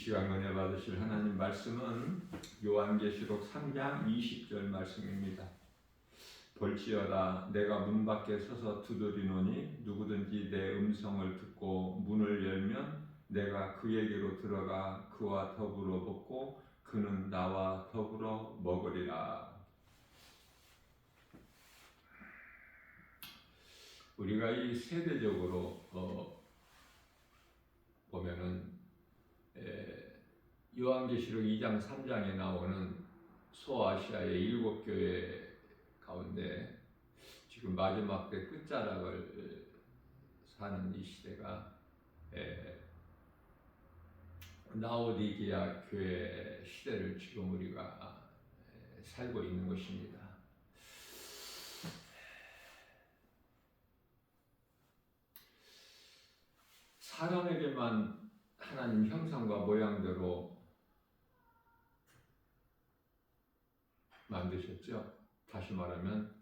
시간 은혜 받으실 하나님 말씀은 요한계시록 3장 20절 말씀입니다. 볼지어다 내가 문 밖에 서서 두드리노니 누구든지 내 음성을 듣고 문을 열면 내가 그에게로 들어가 그와 더불어 먹고 그는 나와 더불어 먹으리라. 우리가 이 세대적으로 보면은 요한계시록 2장 3장에 나오는 소아시아의 7교회 가운데 지금 마지막 때 끝자락을 사는 이 시대가 라오디게아 교회 시대를 지금 우리가 살고 있는 것입니다. 사람에게만 하나님 형상과 모양대로 만드셨죠. 다시 말하면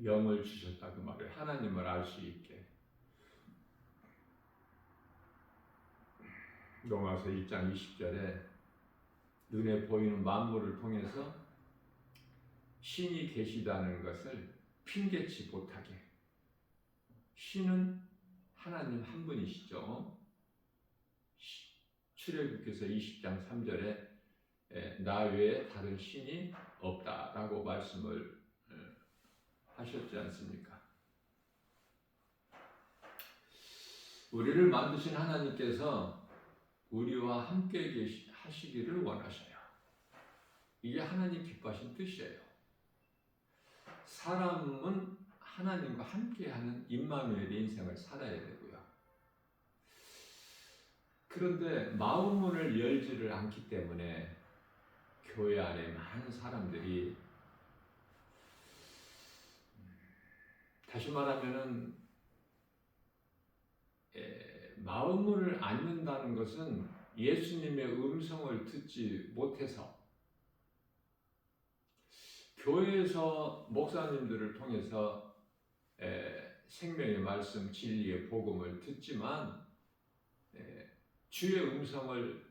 영을 주셨다 그 말이에요. 하나님을 알 수 있게. 로마서 1장 20절에 눈에 보이는 만물을 통해서 신이 계시다는 것을 핑계치 못하게. 신은 하나님 한 분이시죠. 출애굽기서 20장 3절에 나 외에 다른 신이 없다라고 말씀을 하셨지 않습니까? 우리를 만드신 하나님께서 우리와 함께 하시기를 원하셔요. 이게 하나님 기뻐하신 뜻이에요. 사람은 하나님과 함께하는 임마누엘의 인생을 살아야 되고요. 그런데 마음문을 열지를 않기 때문에 교회 안에 많은 사람들이, 다시 말하면은 마음문을 안 연다는 것은 예수님의 음성을 듣지 못해서 교회에서 목사님들을 통해서 생명의 말씀, 진리의 복음을 듣지만 주의 음성을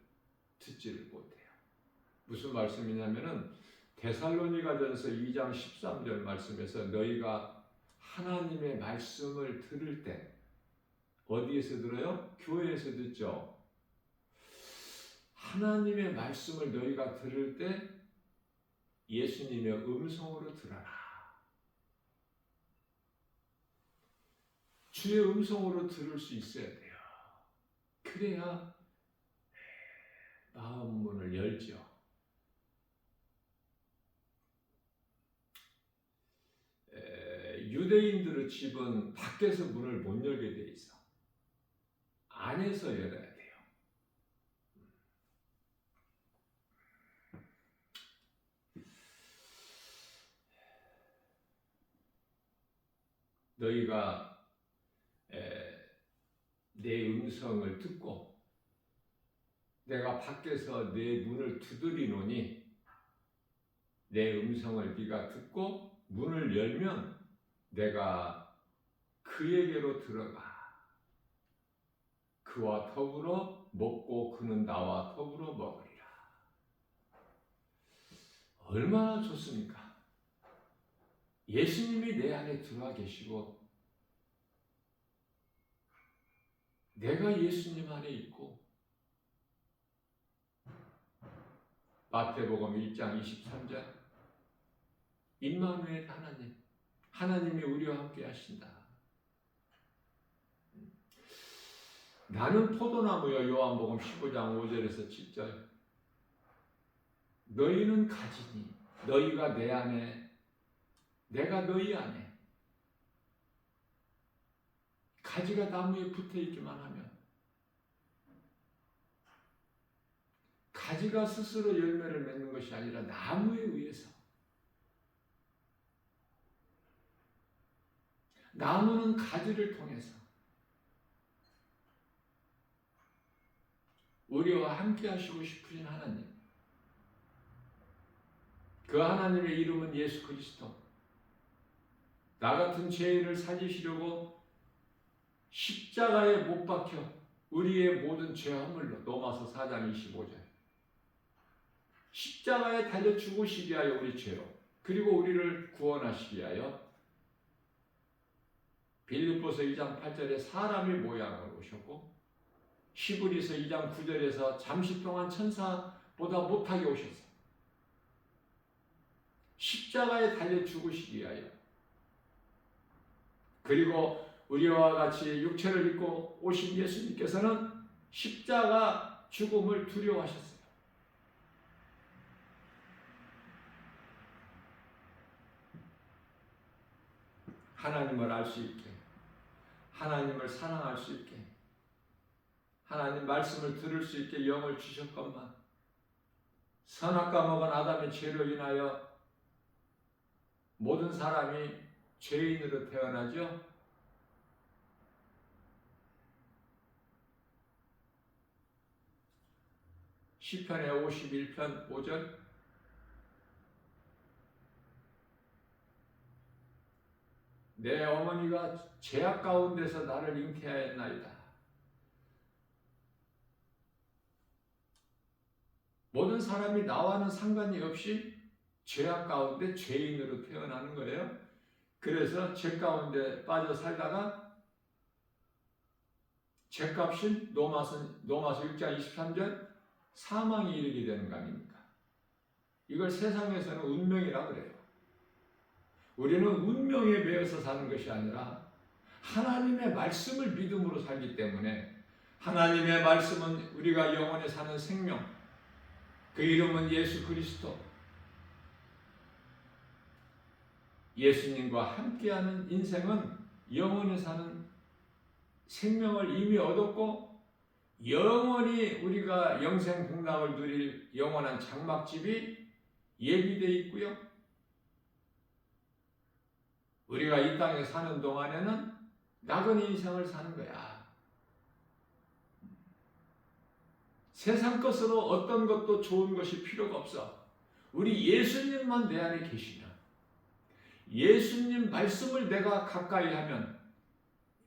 듣지를 못해요. 무슨 말씀이냐면은 데살로니가전서 2장 13절 말씀에서 너희가 하나님의 말씀을 들을 때 어디에서 들어요? 교회에서 듣죠. 하나님의 말씀을 너희가 들을 때 예수님의 음성으로 들어라. 주의 음성으로 들을 수 있어야 돼요. 그래야 마음 문을 열죠. 유대인들의 집은 밖에서 문을 못 열게 돼 있어. 안에서 열어야 돼요. 너희가 내 음성을 듣고 내가 밖에서 내 문을 두드리노니 내 음성을 네가 듣고 문을 열면 내가 그에게로 들어가 그와 더불어 먹고 그는 나와 더불어 먹으리라. 얼마나 좋습니까? 예수님이 내 안에 들어와 계시고 내가 예수님 안에 있고 마태복음 1장 23절 임마누엘 하나님이 우리와 함께 하신다. 나는 포도나무여 요한복음 15장 5절에서 7절 너희는 가지니 너희가 내 안에 내가 너희 안에 가지가 나무에 붙어있기만 하면 가지가 스스로 열매를 맺는 것이 아니라 나무에 의해서 나무는 가지를 통해서 우리와 함께 하시고 싶으신 하나님, 그 하나님의 이름은 예수 그리스도. 나 같은 죄인을 살리시려고 십자가에 못 박혀 우리의 모든 죄 허물로. 로마서 4장 25절. 십자가에 달려 죽으시기 위하여 우리 죄로, 그리고 우리를 구원하시기 위하여 빌립보서 2장 8절에 사람의 모양으로 오셨고, 히브리서 2장 9절에서 잠시 동안 천사보다 못하게 오셨어요. 십자가에 달려 죽으시기 위하여. 그리고 우리와 같이 육체를 입고 오신 예수님께서는 십자가 죽음을 두려워하셨어요. 하나님을 알 수 있게, 하나님을 사랑할 수 있게, 하나님 말씀을 들을 수 있게 영을 주셨건만, 선악과 먹은 아담의 죄로 인하여 모든 사람이 죄인으로 태어나죠. 시편의 51편 5절, 내 어머니가 죄악 가운데서 나를 잉태하였나이다. 모든 사람이 나와는 상관이 없이 죄악 가운데 죄인으로 태어나는 거예요. 그래서 죄 가운데 빠져 살다가 죄값인 로마서 6장 23절 사망이 이르게 되는 거 아닙니까? 이걸 세상에서는 운명이라고 그래요. 우리는 운명에 매여서 사는 것이 아니라 하나님의 말씀을 믿음으로 살기 때문에, 하나님의 말씀은 우리가 영원히 사는 생명, 그 이름은 예수 그리스도, 예수님과 함께하는 인생은 영원히 사는 생명을 이미 얻었고, 영원히 우리가 영생 복락을 누릴 영원한 장막집이 예비되어 있고요. 우리가 이 땅에 사는 동안에는 나그네 인생을 사는 거야. 세상 것으로 어떤 것도 좋은 것이 필요가 없어. 우리 예수님만 내 안에 계시면, 예수님 말씀을 내가 가까이 하면,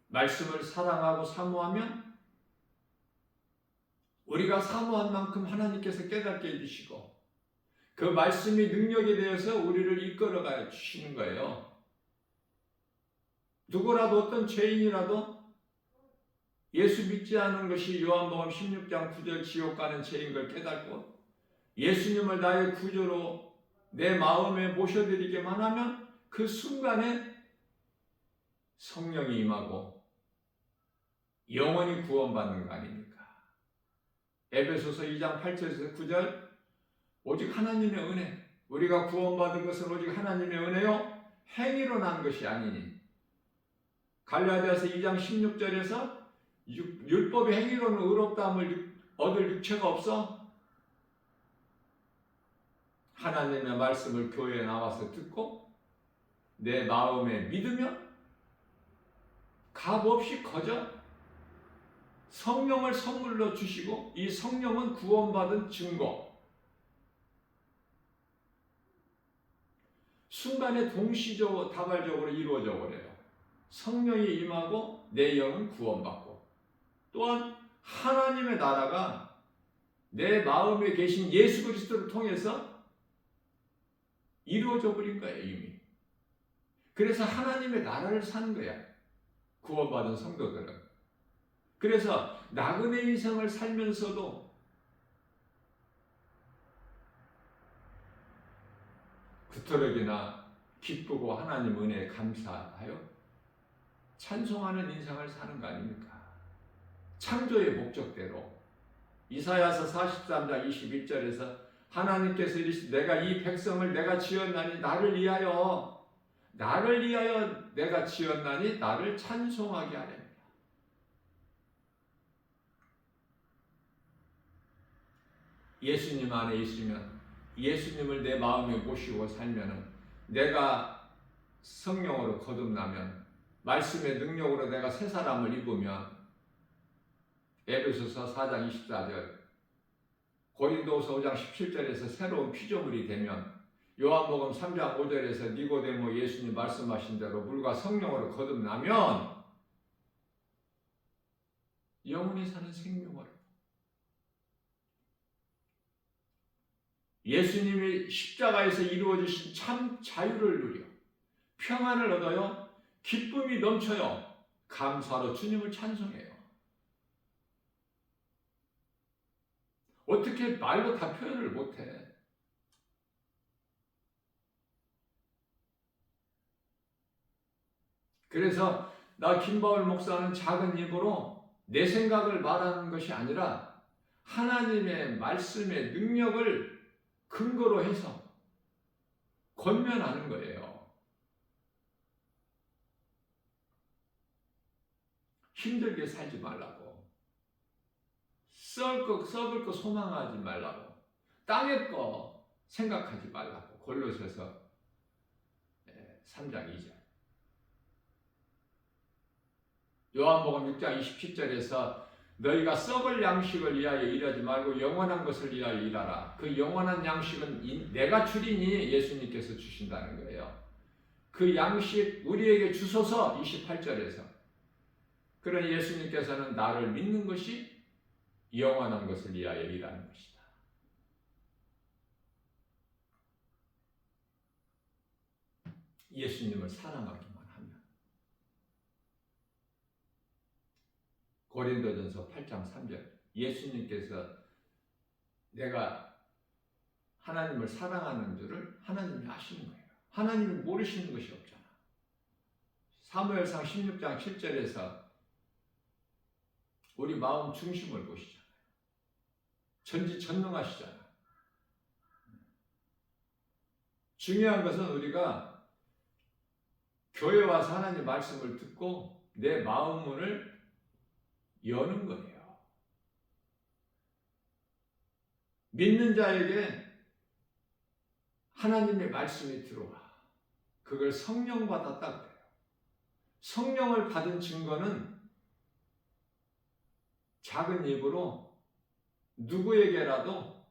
말씀을 사랑하고 사모하면, 우리가 사모한 만큼 하나님께서 깨닫게 해주시고, 그 말씀이 능력에 대해서 우리를 이끌어가 주시는 거예요. 누구라도, 어떤 죄인이라도 예수 믿지 않은 것이 요한복음 16장 9절 지옥 가는 죄인 걸 깨닫고 예수님을 나의 구주로 내 마음에 모셔드리기만 하면 그 순간에 성령이 임하고 영원히 구원받는 거 아닙니까? 에베소서 2장 8절에서 9절, 오직 하나님의 은혜, 우리가 구원받은 것은 오직 하나님의 은혜요 행위로 난 것이 아니니. 갈라디아서 2장 16절에서 율법의 행위로는 의롭다함을 얻을 육체가 없어. 하나님의 말씀을 교회에 나와서 듣고 내 마음에 믿으면 값없이 거저 성령을 선물로 주시고, 이 성령은 구원받은 증거, 순간에 동시적으로 다발적으로 이루어져 버려요. 성령이 임하고 내 영은 구원받고, 또한 하나님의 나라가 내 마음에 계신 예수 그리스도를 통해서 이루어져 버린 거예요, 이미. 그래서 하나님의 나라를 사는 거야, 구원받은 성도들은. 그래서 나그네 인생을 살면서도 그토록이나 기쁘고 하나님 은혜에 감사하여 찬송하는 인생을 사는 거 아닙니까? 창조의 목적대로. 이사야서 43장 21절에서 하나님께서 이르시되 내가 이 백성을 내가 지었나니 나를 위하여 내가 지었나니 나를 찬송하게 하렵니다. 예수님 안에 있으면, 예수님을 내 마음에 모시고 살면은, 내가 성령으로 거듭나면, 말씀의 능력으로 내가 새 사람을 입으면, 에베소서 4장 24절, 고린도서 5장 17절에서 새로운 피조물이 되면, 요한복음 3장 5절에서 니고데모 예수님 말씀하신 대로 물과 성령으로 거듭나면 영원히 사는 생명을, 예수님이 십자가에서 이루어주신 참 자유를 누려 평안을 얻어요. 기쁨이 넘쳐요. 감사로 주님을 찬송해요. 어떻게 말로 다 표현을 못해. 그래서 나 김바울 목사는 작은 입으로 내 생각을 말하는 것이 아니라 하나님의 말씀의 능력을 근거로 해서 권면하는 거예요. 힘들게 살지 말라고. 썩을 거 소망하지 말라고. 땅의 거 생각하지 말라고. 골로새서 3장 2절. 요한복음 6장 27절에서 너희가 썩을 양식을 위하여 일하지 말고 영원한 것을 위하여 일하라. 그 영원한 양식은 내가 주리니 예수님께서 주신다는 거예요. 그 양식 우리에게 주소서. 28절에서. 그러니 예수님께서는 나를 믿는 것이 영원한 것을 위하여 일하는 것이다. 예수님을 사랑하기만 하면. 고린도전서 8장 3절. 예수님께서 내가 하나님을 사랑하는 줄을 하나님이 아시는 거예요. 하나님이 모르시는 것이 없잖아. 사무엘상 16장 7절에서 우리 마음 중심을 보시잖아요. 전지전능하시잖아. 중요한 것은 우리가 교회 와서 하나님 말씀을 듣고 내 마음 문을 여는 거예요. 믿는 자에게 하나님의 말씀이 들어와. 그걸 성령 받았다 그래요. 성령을 받은 증거는 작은 입으로 누군가에게라도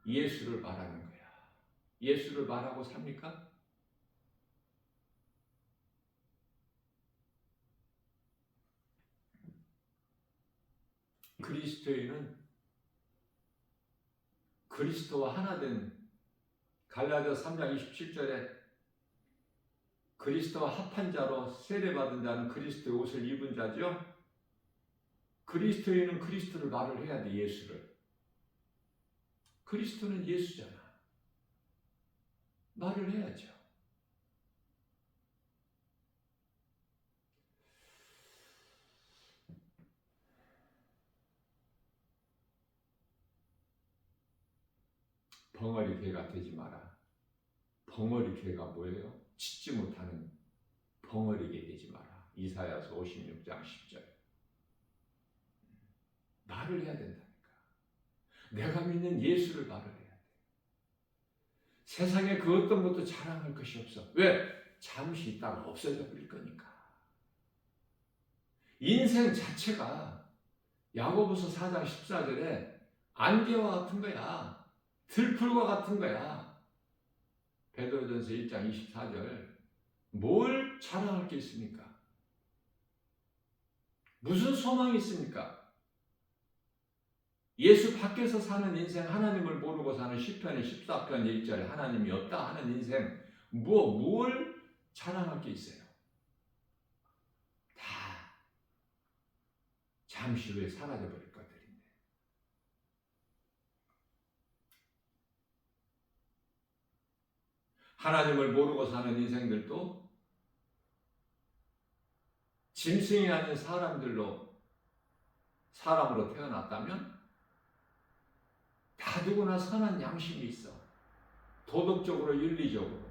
예수를 말하는 거야. 예수를 말하고 삽니까? 그리스도인은 그리스도와 하나 된 갈라디아서 3장 27절에 그리스도와 합한 자로 세례받은 자는 그리스도의 옷을 입은 자죠. 그리스도인은 그리스도를 말을 해야 돼. 예수를. 그리스도는 예수잖아. 말을 해야죠. 벙어리 개가 되지 마라. 벙어리 개가 뭐예요? 짖지 못하는 벙어리 개 되지 마라. 이사야서 56장 10절. 말을 해야 된다니까. 내가 믿는 예수를 말을 해야 돼. 세상에 그 어떤 것도 자랑할 것이 없어. 왜? 잠시 있다가 없어져 버릴 거니까. 인생 자체가 야고보서 4장 14절에 안개와 같은 거야. 들풀과 같은 거야. 베드로전서 1장 24절. 뭘 자랑할 게 있습니까? 무슨 소망이 있습니까? 예수 밖에서 사는 인생, 하나님을 모르고 사는 시편의 14편 1절 하나님이 없다 하는 인생, 뭘 자랑할 게 있어요? 다 잠시 후에 사라져버릴 것들인데. 하나님을 모르고 사는 인생들도 짐승이 아닌 사람으로 태어났다면 다 누구나 선한 양심이 있어. 도덕적으로, 윤리적으로.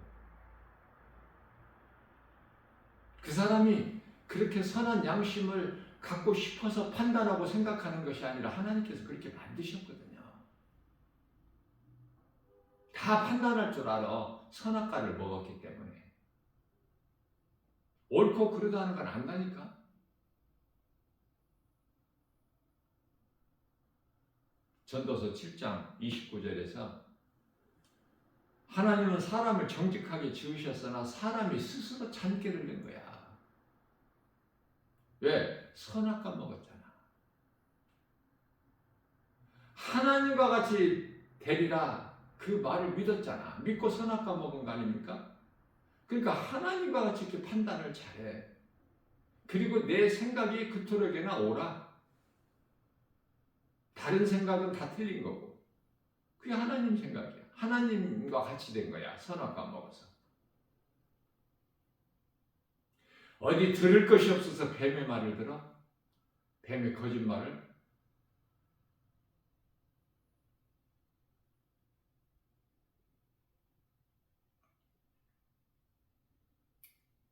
그 사람이 그렇게 선한 양심을 갖고 싶어서 판단하고 생각하는 것이 아니라 하나님께서 그렇게 만드셨거든요. 다 판단할 줄 알아. 선악과를 먹었기 때문에. 옳고 그르다는 건 안다니까. 전도서 7장 29절에서 하나님은 사람을 정직하게 지으셨으나 사람이 스스로 잔꾀를 낸 거야. 왜? 선악과 먹었잖아. 하나님과 같이 되리라 그 말을 믿었잖아. 믿고 선악과 먹은 거 아닙니까? 그러니까 하나님과 같이 이렇게 판단을 잘해. 그리고 내 생각이 그토록이나 옳아. 다른 생각은 다 틀린 거고. 그게 하나님 생각이야. 하나님과 같이 된 거야. 선악과 먹어서. 어디 들을 것이 없어서 뱀의 말을 들어? 뱀의 거짓말을?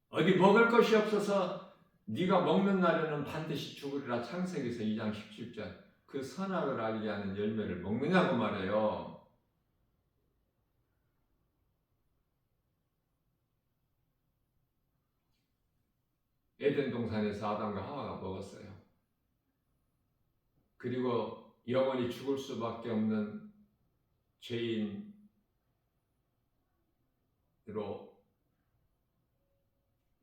어디 먹을 것이 없어서 네가 먹는 날에는 반드시 죽으리라 창세기서 2장 17절 그 선악을 알게 하는 열매를 먹느냐고 말해요. 에덴 동산에서 아담과 하와가 먹었어요. 그리고 영원히 죽을 수밖에 없는 죄인으로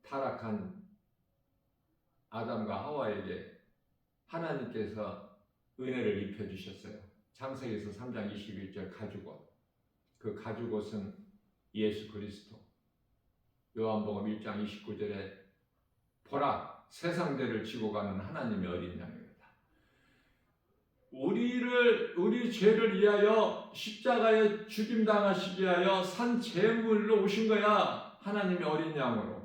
타락한 아담과 하와에게 하나님께서 은혜를 입혀주셨어요. 창세기서 3장 21절 가죽옷. 그 가죽옷은 예수 그리스도. 요한복음 1장 29절에 보라 세상대를 지고 가는 하나님의 어린 양이다. 우리 죄를 위하여 십자가에 죽임당하시기 위하여 산 제물로 오신 거야. 하나님의 어린 양으로.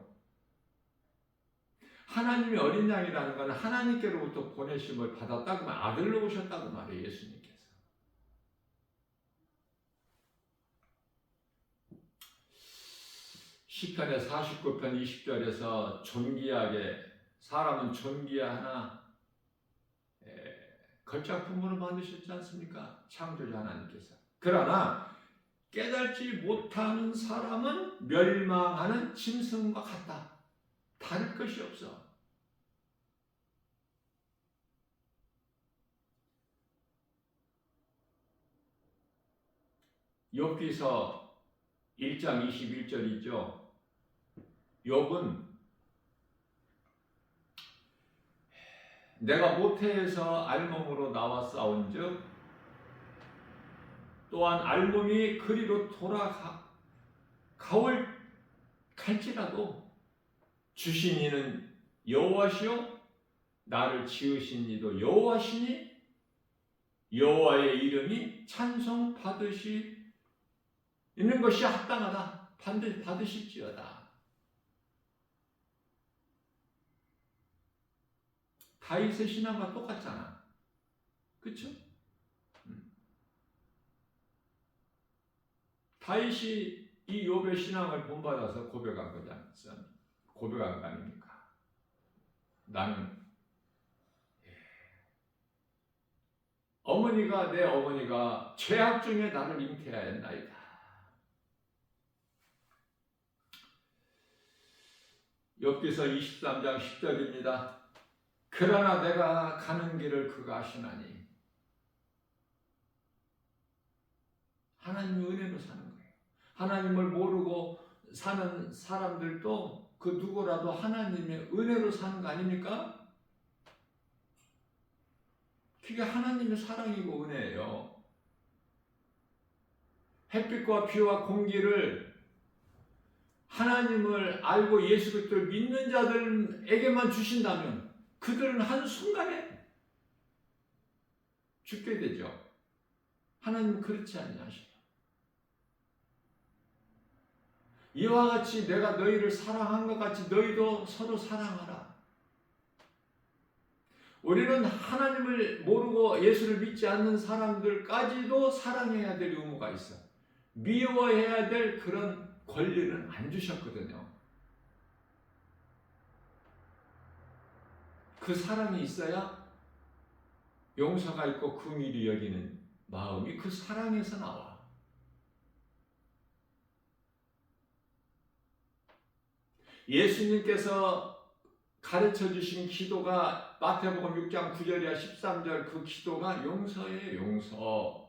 하나님의 어린 양이라는 건 하나님께로부터 보내심을 받았다고 말, 아들로 오셨다고 말해요. 예수님께서. 시편의 49편 20절에서 존귀하게 사람은 존귀하나 걸작품으로 만드셨지 않습니까? 창조주 하나님께서. 그러나 깨닫지 못하는 사람은 멸망하는 짐승과 같다. 다를 것이 없어. 욥기서 1장 21절이죠. 욥은 내가 모태에서 알몸으로 나와 싸운즉 또한 알몸이 그리로 돌아가올 갈지라도 주신 이는 여호와시요 나를 지으신 이도 여호와시니 여호와의 이름이 찬송 받으시는 것이 합당하다. 반드시 받으실지어다. 다윗의 신앙과 똑같잖아. 그렇죠? 다윗이 이 욥의 신앙을 본받아서 고백한 거지 않습니까? 고백한 거 아닙니까? 나는 내 어머니가 죄악 중에 나를 잉태하였나이다. 욥기서 23장 10절입니다. 그러나 내가 가는 길을 그가 아시나니. 하나님의 은혜로 사는 거예요. 하나님을 모르고 사는 사람들도 그 누구라도 하나님의 은혜로 사는 거 아닙니까? 그게 하나님의 사랑이고 은혜예요. 햇빛과 비와 공기를 하나님을 알고 예수 그리스도를 믿는 자들에게만 주신다면 그들은 한순간에 죽게 되죠. 하나님은 그렇지 아니하시죠. 이와 같이 내가 너희를 사랑한 것 같이 너희도 서로 사랑하라. 우리는 하나님을 모르고 예수를 믿지 않는 사람들까지도 사랑해야 될 의무가 있어. 미워해야 될 그런 권리는 안 주셨거든요. 그 사랑이 있어야 용서가 있고 긍휼히 여기는 마음이 그 사랑에서 나와. 예수님께서 가르쳐 주신 기도가 마태복음 6장 9절이야 13절 그 기도가 용서예요. 용서.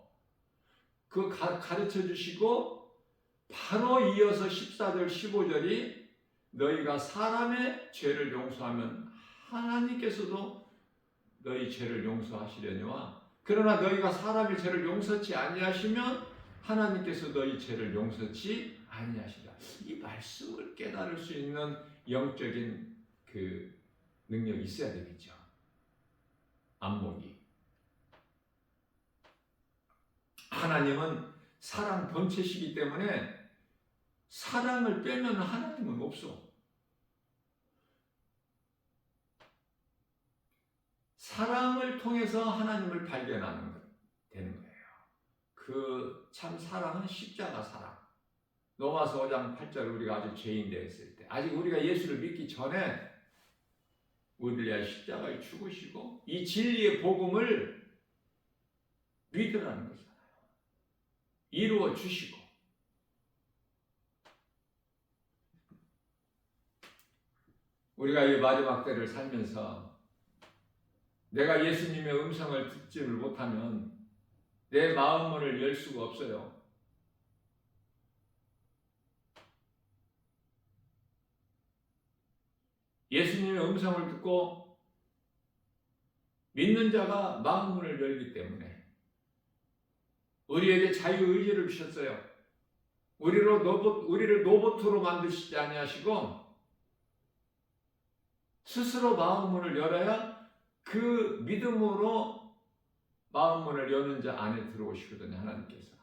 그 가르쳐 주시고 바로 이어서 14절 15절이 너희가 사람의 죄를 용서하면 하나님께서도 너희 죄를 용서하시려니와 그러나 너희가 사람의 죄를 용서치 아니하시면 하나님께서 너희 죄를 용서치 아니하시라. 이 말씀을 깨달을 수 있는 영적인 그 능력이 있어야 되겠죠. 안목이. 하나님은 사랑 본체시기 때문에 사랑을 빼면 하나님은 없어. 사랑을 통해서 하나님을 발견하는 것 되는 거예요. 그 참 사랑은 십자가 사랑. 로마서 5장 8절 우리가 아직 죄인 되었을 때, 아직 우리가 예수를 믿기 전에 우리를 위하여 십자가에 죽으시고 이 진리의 복음을 믿으라는 거잖아요. 이루어 주시고. 우리가 이 마지막 때를 살면서 내가 예수님의 음성을 듣지를 못하면 내 마음문을 열 수가 없어요. 예수님의 음성을 듣고 믿는 자가 마음문을 열기 때문에 우리에게 자유의지를 주셨어요. 우리를 로봇으로 만드시지 아니하시고 스스로 마음문을 열어야 그 믿음으로 마음문을 여는 자 안에 들어오시거든요. 하나님께서.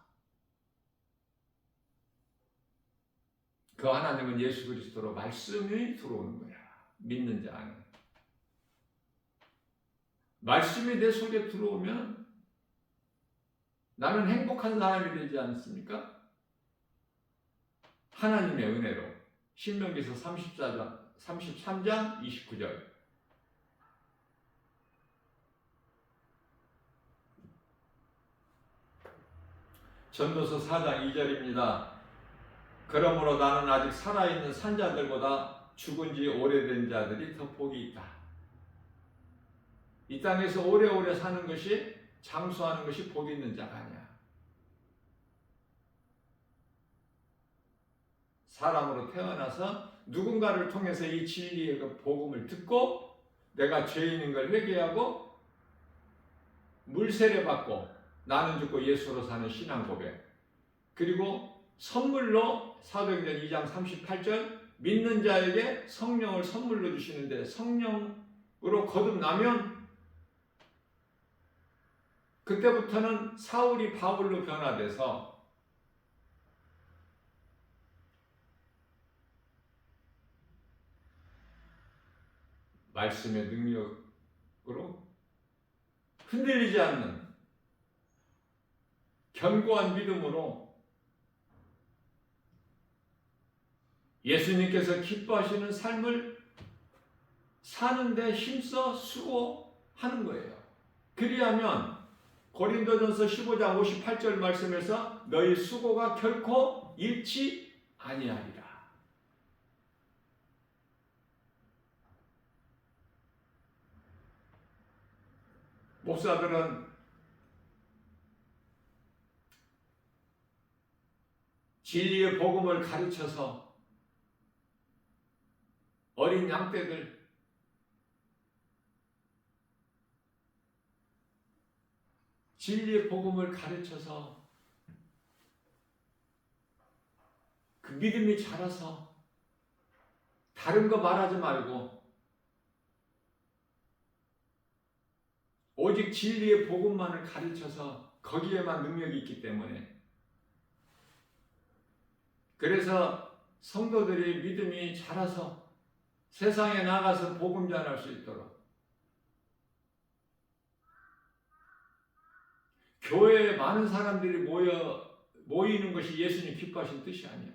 그 하나님은 예수 그리스도로 말씀이 들어오는 거야. 믿는 자 안에. 말씀이 내 속에 들어오면 나는 행복한 사람이 되지 않습니까? 하나님의 은혜로. 신명기서 33장 29절. 전도서 4장 2절입니다. 그러므로 나는 아직 살아있는 산자들보다 죽은 지 오래된 자들이 더 복이 있다. 이 땅에서 오래오래 사는 것이, 장수하는 것이 복 있는 자가 아니야. 사람으로 태어나서 누군가를 통해서 이 진리의 그 복음을 듣고 내가 죄인인 걸 회개하고 물세례 받고 나는 죽고 예수로 사는 신앙 고백. 그리고 선물로 사도행전 2장 38절 믿는 자에게 성령을 선물로 주시는데 성령으로 거듭나면 그때부터는 사울이 바울로 변화돼서 말씀의 능력으로 흔들리지 않는 견고한 믿음으로 예수님께서 기뻐하시는 삶을 사는데 힘써 수고하는 거예요. 그리하면 고린도전서 15장 58절 말씀에서 너희 수고가 결코 잃지 아니하리라. 목사들은 진리의 복음을 가르쳐서 어린 양떼들, 진리의 복음을 가르쳐서 그 믿음이 자라서 다른 거 말하지 말고 오직 진리의 복음만을 가르쳐서 거기에만 능력이 있기 때문에 그래서 성도들이 믿음이 자라서 세상에 나가서 복음 전할 수 있도록 교회에 많은 사람들이 모이는 것이 예수님 기뻐하신 뜻이 아니야.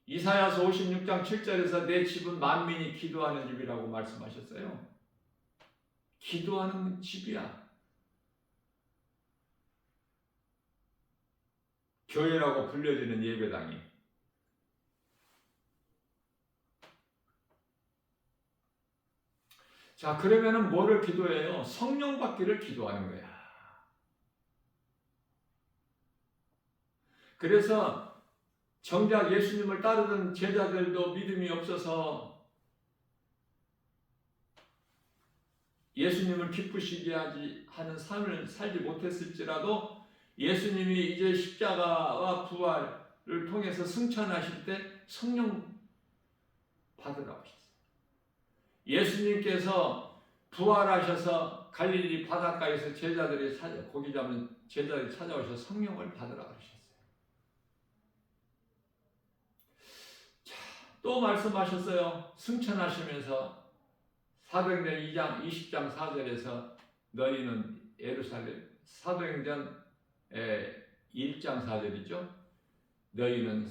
이사야서 56장 7절에서 내 집은 만민이 기도하는 집이라고 말씀하셨어요. 기도하는 집이야. 교회라고 불려지는 예배당이. 자, 그러면은 뭐를 기도해요? 성령 받기를 기도하는 거야. 그래서 정작 예수님을 따르던 제자들도 믿음이 없어서 예수님을 기쁘시게 하는 삶을 살지 못했을지라도 예수님이 이제 십자가와 부활을 통해서 승천하실 때 성령 받으라고 하셨어요. 예수님께서 부활하셔서 갈릴리 바닷가에서 고기 잡는 제자들이 찾아오셔서 성령을 받으라고 하셨어요. 자, 또 말씀하셨어요. 승천하시면서 사도행전 2장 20장 4절에서 너희는 예루살렘, 사도행전 1장 4절이죠. 너희는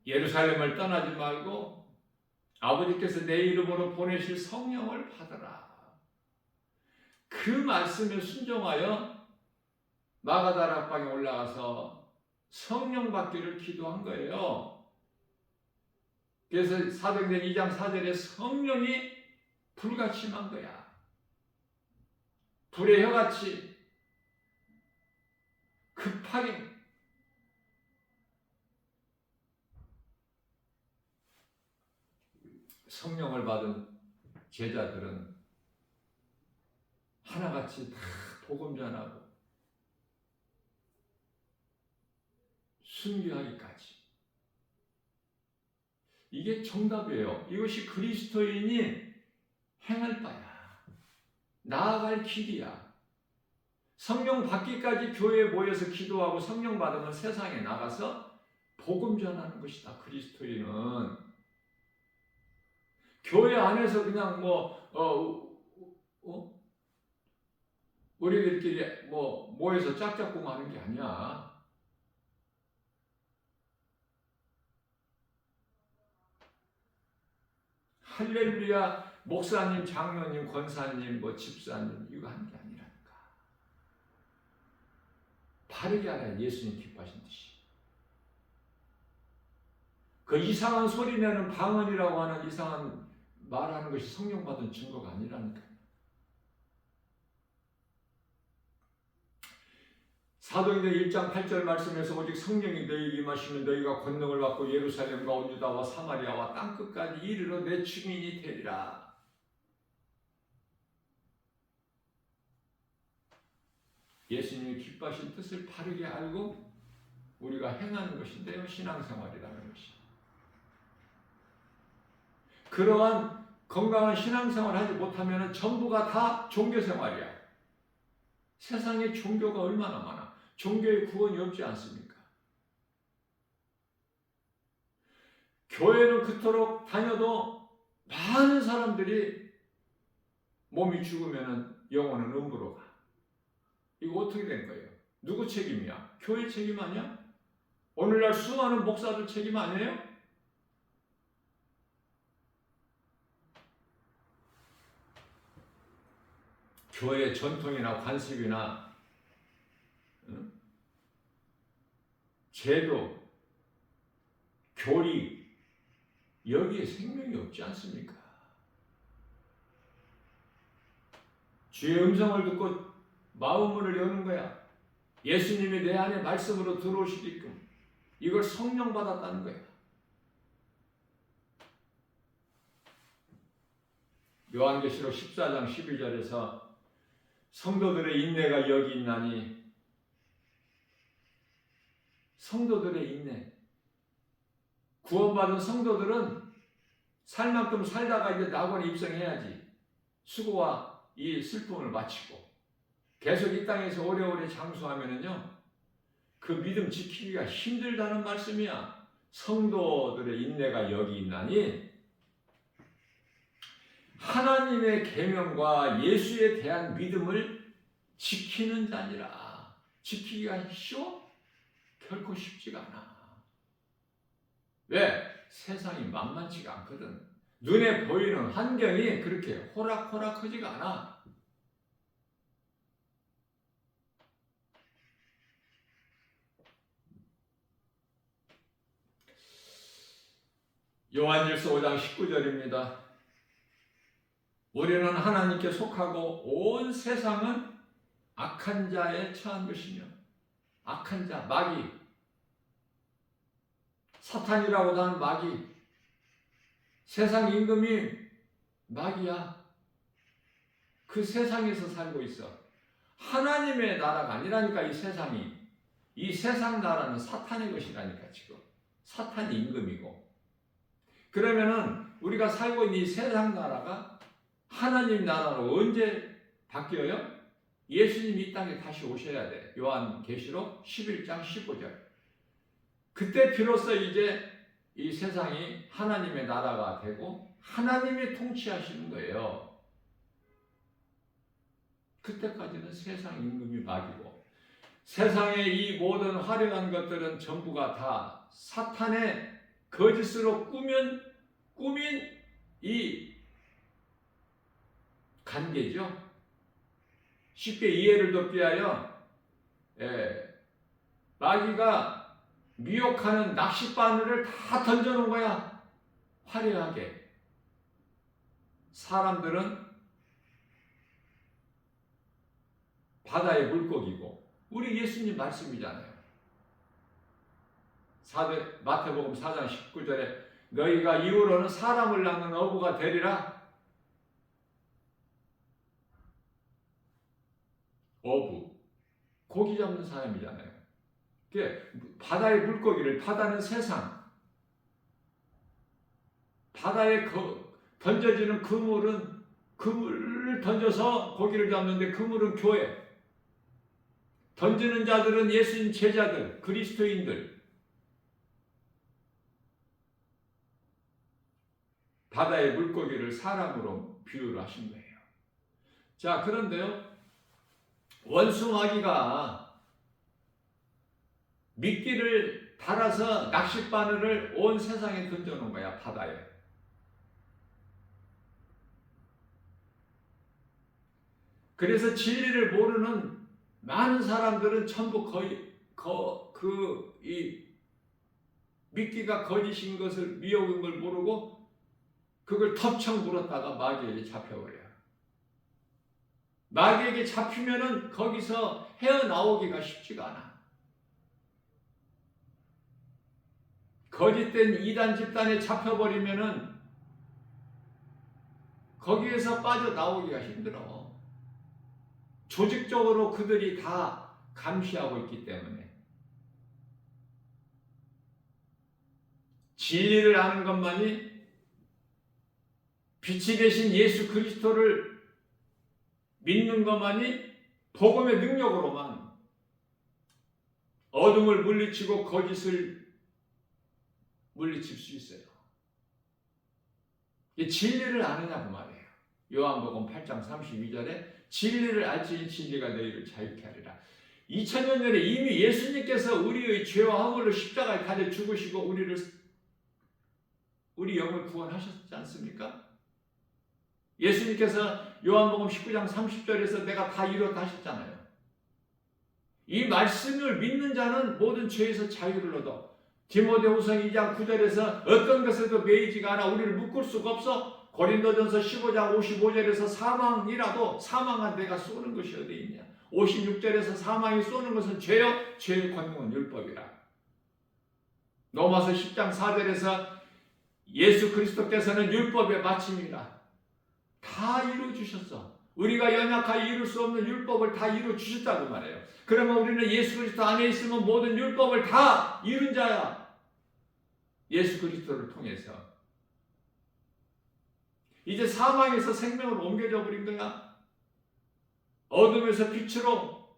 예루살렘을 떠나지 말고 아버지께서 내 이름으로 보내실 성령을 받으라. 그 말씀에 순종하여 마가다락방에 올라가서 성령 받기를 기도한 거예요. 그래서 사도행전 2장 4절에 성령이 불같이 임한 거야. 불의 혀같이 급하게 성령을 받은 제자들은 하나같이 다 복음 전하고 순교하기까지. 이게 정답이에요. 이것이 그리스도인이 행할 바야. 나아갈 길이야. 성령 받기까지 교회에 모여서 기도하고 성령 받으면 세상에 나가서 복음 전하는 것이다. 그리스도인은 교회 안에서 그냥 우리들끼리 모여서 짝짝꿍 하는 게 아니야. 할렐루야, 목사님, 장로님, 권사님, 집사님 이거 하는 게 아니라니까. 바르게 알아야 예수님 기뻐하신 듯이. 그 이상한 소리 내는 방언이라고 하는 이상한 말하는 것이 성령 받은 증거가 아니라니까. 사도행전 1장 8절 말씀에서 오직 성령이 너희에게 임하시면 너희가 권능을 받고 예루살렘과 온 유다와 사마리아와 땅끝까지 이르러 내 증인이 되리라. 예수님이 기뻐하신 뜻을 바르게 알고 우리가 행하는 것인데요. 신앙생활이라는 것이. 그러한 건강한 신앙생활을 하지 못하면 전부가 다 종교생활이야. 세상에 종교가 얼마나 많아. 종교의 구원이 없지 않습니까? 교회는 그토록 다녀도 많은 사람들이 몸이 죽으면 영혼은 음부로 가. 이거 어떻게 된 거예요? 누구 책임이야? 교회 책임 아니야? 오늘날 수많은 목사들 책임 아니에요? 교회 전통이나 관습이나 제도, 교리 여기에 생명이 없지 않습니까? 주의 음성을 듣고 마음문을 여는 거야. 예수님이 내 안에 말씀으로 들어오시게끔 이걸 성령 받았다는 거야. 요한계시록 14장 12절에서 성도들의 인내가 여기 있나니, 성도들의 인내. 구원받은 성도들은 살 만큼 살다가 이제 낙원에 입성해야지. 수고와 이 슬픔을 마치고 계속 이 땅에서 오래오래 장수하면은요, 그 믿음 지키기가 힘들다는 말씀이야. 성도들의 인내가 여기 있나니 하나님의 계명과 예수에 대한 믿음을 지키는 자니라. 지키기가 쉬워? 결코 쉽지가 않아. 왜? 세상이 만만치가 않거든. 눈에 보이는 환경이 그렇게 호락호락하지가 않아. 요한일서 5장 19절입니다. 우리는 하나님께 속하고 온 세상은 악한 자에 처한 것이며, 악한 자, 마귀, 사탄이라고도 하는 마귀, 세상 임금이 마귀야. 그 세상에서 살고 있어. 하나님의 나라가 아니라니까. 이 세상이, 이 세상 나라는 사탄의 것이라니까. 지금 사탄이 임금이고. 그러면은 우리가 살고 있는 이 세상 나라가 하나님 나라로 언제 바뀌어요? 예수님이 이 땅에 다시 오셔야 돼. 요한계시록 11장 15절. 그때 비로소 이제 이 세상이 하나님의 나라가 되고 하나님이 통치하시는 거예요. 그때까지는 세상 임금이 마귀고, 세상의 이 모든 화려한 것들은 전부가 다 사탄의 거짓으로 꾸민 이 관계죠. 쉽게 이해를 돕기 위하여 마귀가 미혹하는 낚싯바늘을 다 던져놓은 거야. 화려하게. 사람들은 바다의 물고기고, 우리 예수님 말씀이잖아요. 마태복음 4장 19절에 너희가 이후로는 사람을 낚는 어부가 되리라. 어부, 고기 잡는 사람이잖아요. 바다의 물고기를, 바다는 세상, 바다에 던져지는 그물을 던져서 고기를 잡는데 그물은 교회, 던지는 자들은 예수님 제자들, 그리스도인들. 바다의 물고기를 사람으로 비유를 하신 거예요. 자, 그런데요, 원수 마귀가 미끼를 달아서 낚싯바늘을 온 세상에 던져놓은 거야, 바다에. 그래서 진리를 모르는 많은 사람들은 전부 거의 이 미끼가 거짓인 것을, 미혹인 걸 모르고 그걸 덮쳐 물었다가 마귀에게 잡혀버려요. 마귀에게 잡히면은 거기서 헤어나오기가 쉽지가 않아. 거짓된 이단 집단에 잡혀버리면은 거기에서 빠져나오기가 힘들어. 조직적으로 그들이 다 감시하고 있기 때문에. 진리를 아는 것만이, 빛이 되신 예수 그리스도를 믿는 것만이 복음의 능력으로만 어둠을 물리치고 거짓을 물리칠 수 있어요. 진리를 아느냐고 말이에요. 요한복음 8장 32절에 진리를 알지니 진리가 너희를 자유케 하리라. 2000년 전에 이미 예수님께서 우리의 죄와 허물을 십자가에 달려 죽으시고 우리 영을 구원하셨지 않습니까? 예수님께서 요한복음 19장 30절에서 내가 다 이뤘다 하셨잖아요. 이 말씀을 믿는 자는 모든 죄에서 자유를 얻어. 디모데후서 2장 9절에서 어떤 것에도 매이지가 않아 우리를 묶을 수가 없어. 고린도전서 15장 55절에서 사망이라도 사망한 내가 쏘는 것이 어디 있냐. 56절에서 사망이 쏘는 것은 죄요, 죄의 권능은 율법이라. 로마서 10장 4절에서 예수 그리스도께서는 율법의 마침이라. 다 이루어주셨어. 우리가 연약하여 이룰 수 없는 율법을 다 이루어주셨다고 말해요. 그러면 우리는 예수 그리스도 안에 있으면 모든 율법을 다 이룬 자야. 예수 그리스도를 통해서. 이제 사망에서 생명으로 옮겨져 버린 거야. 어둠에서 빛으로,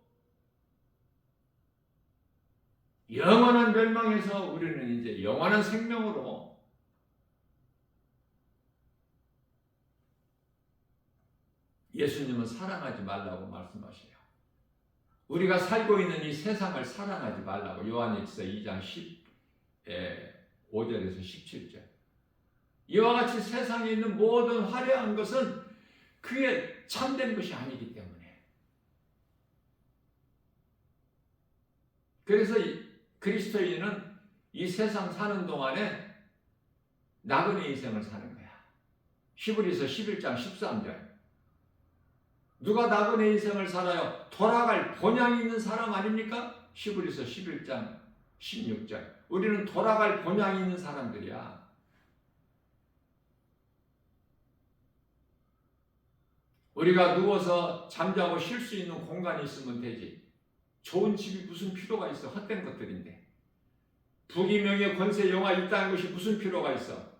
영원한 멸망에서 우리는 이제 영원한 생명으로, 예수님은 사랑하지 말라고 말씀하셔요. 우리가 살고 있는 이 세상을 사랑하지 말라고. 요한일서 2장 5절에서 17절. 이와 같이 세상에 있는 모든 화려한 것은 그게 참된 것이 아니기 때문에. 그래서 그리스도인은 이 세상 사는 동안에 나그네 인생을 사는 거야. 히브리서 11장 13절. 누가 나그네 인생을 살아요? 돌아갈 본향이 있는 사람 아닙니까? 히브리서 11장 16절. 우리는 돌아갈 본향이 있는 사람들이야. 우리가 누워서 잠자고 쉴 수 있는 공간이 있으면 되지. 좋은 집이 무슨 필요가 있어. 헛된 것들인데. 부귀명예 권세 영화 있다는 것이 무슨 필요가 있어.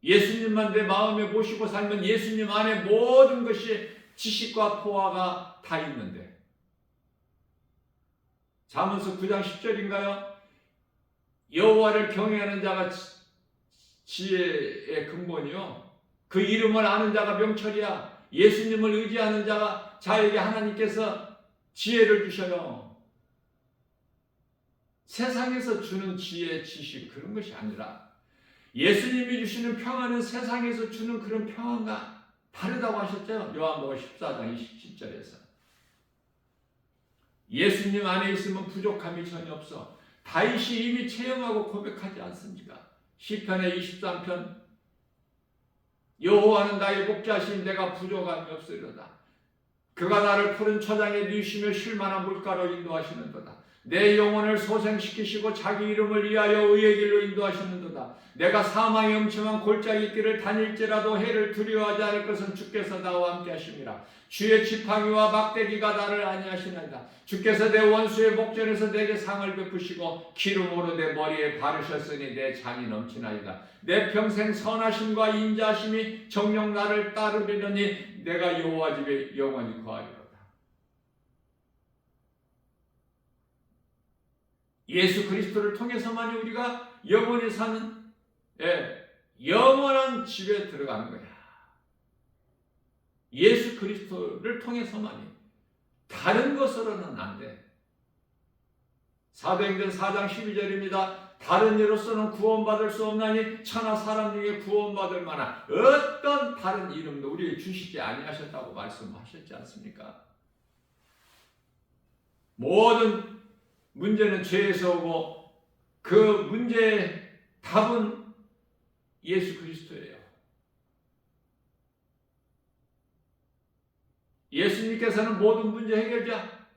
예수님만 내 마음에 모시고 살면 예수님 안에 모든 것이 지식과 포화가 다 있는데. 잠언서 9장 10절인가요? 여호와를 경외하는 자가 지혜의 근본이요. 그 이름을 아는 자가 명철이야. 예수님을 의지하는 자에게 하나님께서 지혜를 주셔요. 세상에서 주는 지혜, 지식 그런 것이 아니라 예수님이 주시는 평안은 세상에서 주는 그런 평안과 다르다고 하셨죠. 요한복음 14장 27절에서. 예수님 안에 있으면 부족함이 전혀 없어. 다윗이 이미 체험하고 고백하지 않습니까? 시편의 23편 여호와는 나의 목자신 내가 부족함이 없으리로다. 그가 나를 푸른 초장에 누이시며 쉴만한 물가로 인도하시는도다. 내 영혼을 소생시키시고 자기 이름을 위하여 의의 길로 인도하시는도다. 내가 사망의 음침한 골짜기 길을 다닐지라도 해를 두려워하지 않을 것은 주께서 나와 함께 하심이라. 주의 지팡이와 막대기가 나를 안위하시나이다. 주께서 내 원수의 목전에서 내게 상을 베푸시고 기름으로 내 머리에 바르셨으니 내 잔이 넘치나이다. 내 평생 선하심과 인자하심이 정녕 나를 따르리더니 내가 여호와 집에 영원히 거하리로다. 예수 그리스도를 통해서만이 우리가 영원히 사는 영원한 집에 들어가는 거야. 예수 그리스도를 통해서만이. 다른 것으로는 안 돼. 사도행전 4장 12절입니다. 다른 이로서는 구원받을 수 없나니 천하 사람 중에 구원받을 만한 어떤 다른 이름도 우리에게 주시지 아니하셨다고 말씀하셨지 않습니까? 모든 문제는 죄에서 오고 그 문제의 답은 예수 그리스도예요. 예수님께서는 모든 문제 해결자.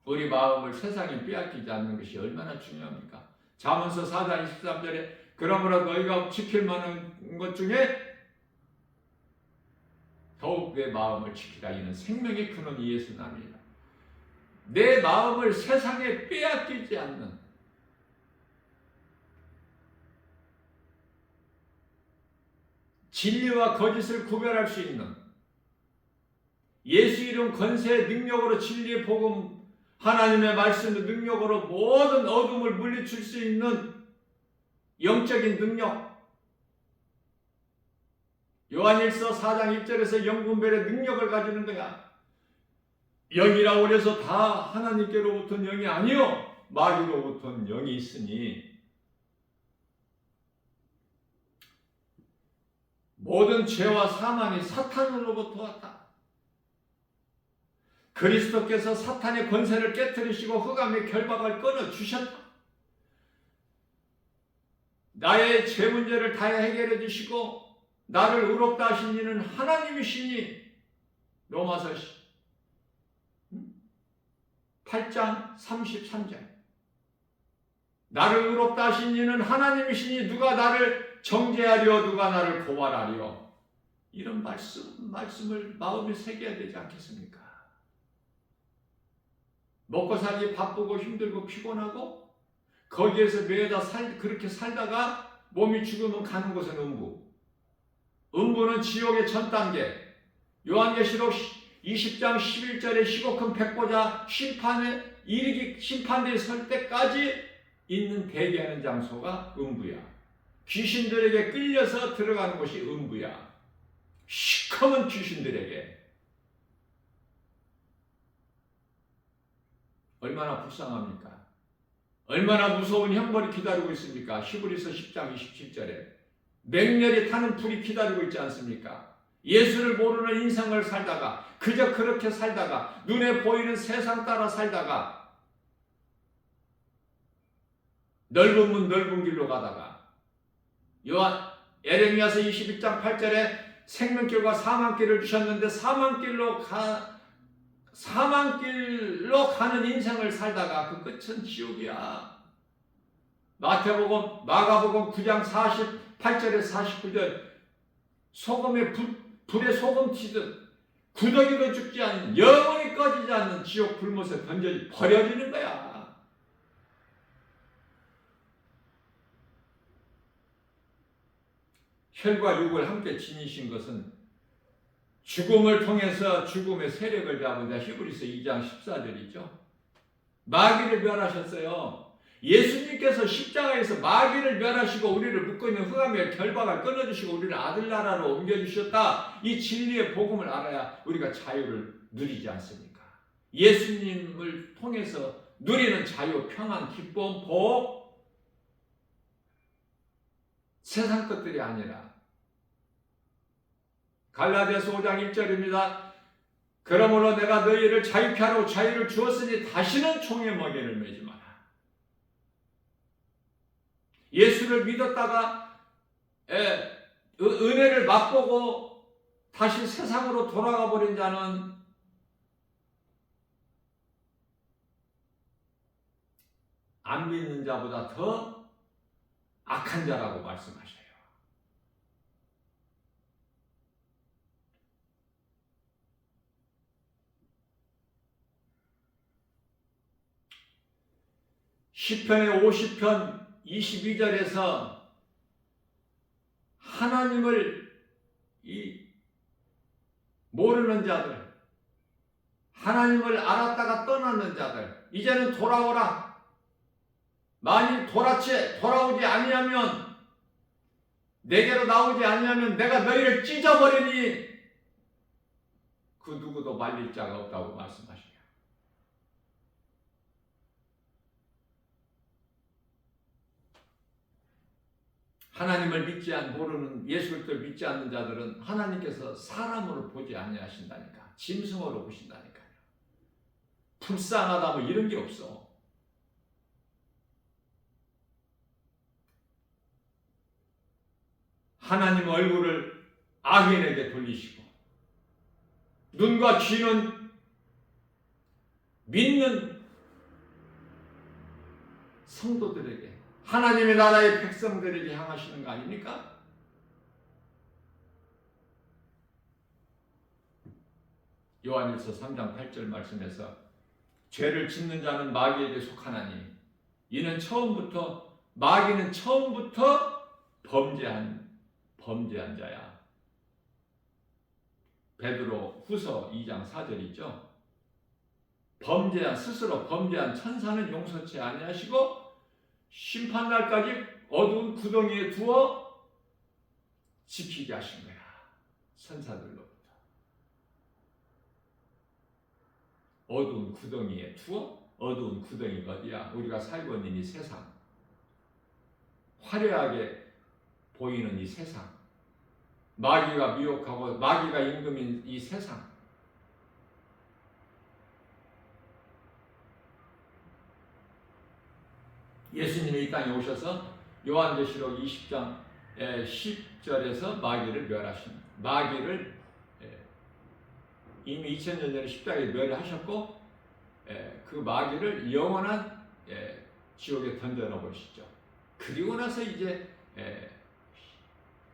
우리 마음을 세상에 빼앗기지 않는 것이 얼마나 중요합니까? 잠언서 4장 23절에 그러므로 너희가 지킬 만한 것 중에 더욱 내 마음을 지키라. 이는 생명의 근원이 예수님이라. 내 마음을 세상에 빼앗기지 않는 진리와 거짓을 구별할 수 있는 예수 이름 권세의 능력으로 진리의 복음 하나님의 말씀의 능력으로 모든 어둠을 물리칠 수 있는 영적인 능력. 요한일서 4장 1절에서 영분별의 능력을 가지는 거야. 영이라고 해서 다 하나님께로부터는 영이 아니요 마귀로부터는 영이 있으니 모든 죄와 사망이 사탄으로부터 왔다. 그리스도께서 사탄의 권세를 깨뜨리시고 흑암의 결박을 끊어주셨다. 나의 죄 문제를 다 해결해 주시고 나를 의롭다 하신 이는 하나님이시니 로마서 8장 33절 나를 의롭다 하신 이는 하나님이시니 누가 나를 정죄하려 누가 나를 고발하려. 이런 말씀을 마음에 새겨야 되지 않겠습니까? 먹고 살기 바쁘고 힘들고 피곤하고 거기에서 매다 그렇게 살다가 몸이 죽으면 가는 곳은 음부. 음부는 지옥의 전 단계. 요한계시록 20장 11절에 시고 큰 백보자 심판대에 설 때까지 있는 대기하는 장소가 음부야. 귀신들에게 끌려서 들어가는 곳이 음부야. 시커먼 귀신들에게. 얼마나 불쌍합니까? 얼마나 무서운 형벌이 기다리고 있습니까? 히브리서 10장 27절에 맹렬히 타는 불이 기다리고 있지 않습니까? 예수를 모르는 인생을 살다가 그저 그렇게 살다가 눈에 보이는 세상 따라 살다가 넓은 문 넓은 길로 가다가 에레미야서 21장 8절에 생명길과 사망길을 주셨는데 사망길로 가는 인생을 살다가 그 끝은 지옥이야. 마태복음, 마가복음 9장 48절에서 49절 소금에 불에 소금 튀듯 구더기도 죽지 않는 영원히 꺼지지 않는 지옥 불못에 버려지는 거야. 혈과 육을 함께 지니신 것은 죽음을 통해서 죽음의 세력을 잡은 자 히브리서 2장 14절이죠. 마귀를 멸하셨어요. 예수님께서 십자가에서 마귀를 멸하시고 우리를 묶고 있는 흑암의 결박을 끊어주시고 우리를 아들나라로 옮겨주셨다. 이 진리의 복음을 알아야 우리가 자유를 누리지 않습니까? 예수님을 통해서 누리는 자유, 평안, 기쁨, 복, 세상 것들이 아니라 갈라디아서 5장 1절입니다. 그러므로 내가 너희를 자유케 하라고 자유를 주었으니 다시는 종의 먹이를 매지 마라. 예수를 믿었다가 은혜를 맛보고 다시 세상으로 돌아가 버린 자는 안 믿는 자보다 더 악한 자라고 말씀하셔요. 시편의 50편 22절에서 하나님을 모르는 자들, 하나님을 알았다가 떠나는 자들, 이제는 돌아오라. 만일 돌아오지 아니하면, 내게로 나오지 아니하면 내가 너희를 찢어버리니 그 누구도 말릴 자가 없다고 말씀하시네요. 하나님을 모르는 예수 그리스도를 믿지 않는 자들은 하나님께서 사람으로 보지 아니하신다니까. 짐승으로 보신다니까요. 불쌍하다 뭐 이런 게 없어. 하나님 얼굴을 악인에게 돌리시고 눈과 귀는 믿는 성도들에게, 하나님의 나라의 백성들에게 향하시는 거 아닙니까? 요한일서 3장 8절 말씀에서 죄를 짓는 자는 마귀에게 속하나니 이는 마귀는 처음부터 범죄한 자야. 베드로 후서 2장 4절이죠. 스스로 범죄한 천사는 용서치 아니하시고 심판날까지 어두운 구덩이에 두어 지키게 하신 거야. 천사들로부터. 어두운 구덩이에 두어? 어두운 구덩이가 어디야? 우리가 살고 있는 이 세상. 화려하게 보이는 이 세상. 마귀가 미혹하고 마귀가 임금인 이 세상. 예수님이 이 땅에 오셔서 요한계시록 20장 10절에서 마귀를 멸하십니다. 마귀를 이미 2000년 전에 십자가에 멸하셨고 그 마귀를 영원한 지옥에 던져놓으시죠. 그리고 나서 이제